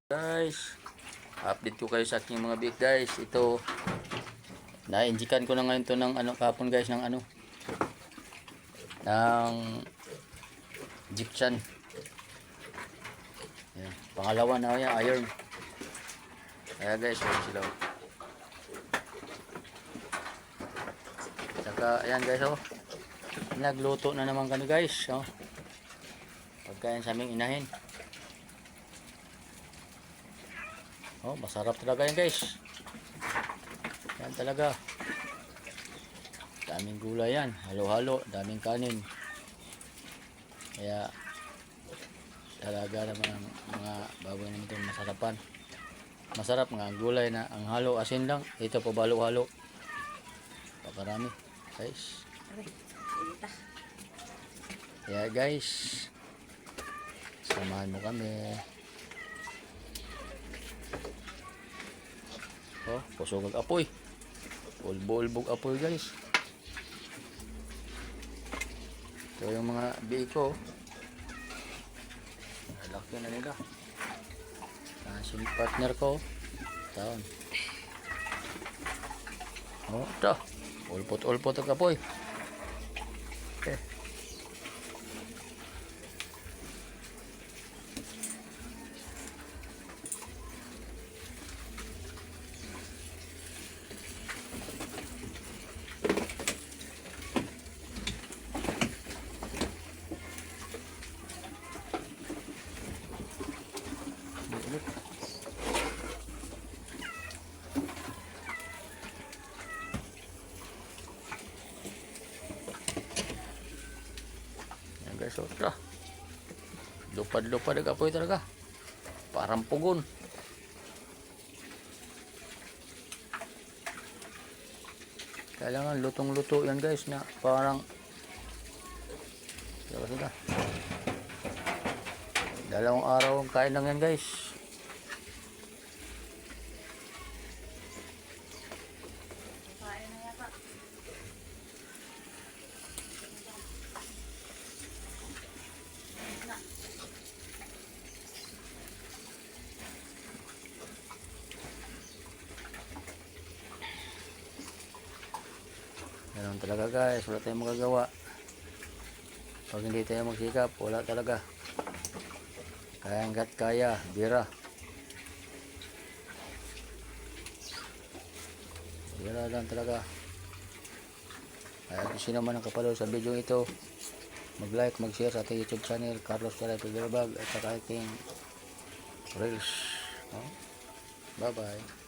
Guys, update ko kayo sa aking mga big guys. Ito, na-injikan ko na ngayon to ng kapon guys, ng gypsum. Ayan, pangalawa na yan, iron. Kaya guys, ayan sila. Saka ayan guys, nagluto na naman kami guys. Pagkain sa aming inahin. Masarap talaga yan guys. Yan talaga. Daming gulay yan. Halo-halo. Daming kanin. Kaya talaga naman mga baboy naman ito masarapan. Masarap nga ang gulay na ang halo asin lang. Ito pa balo-halo. Pakarami guys. Kaya guys, samahan mo kami. Pusog ang apoy. Ulbo-ulbog apoy guys. Ito yung mga biik ko. Laki na nila. Yung partner ko. Taon. Ito. Ulpot-ulpot ang apoy. Okay. Yan guys, lupad-lupad ang apoy talaga, parang pugon. Kailangan lutong-luto yan guys, na parang dalawang araw ang kain lang yan guys. Ganun talaga guys, wala tayong magagawa. Pag hindi tayo magsikap, wala talaga. Kaya hanggat kaya, bira. Bira lang talaga. Kaya kung sino man ang kapalo sa video ito, mag-like, mag-share sa ating YouTube channel, Carlos Taray Pagdarabag, at sa ating Reels. Bye bye.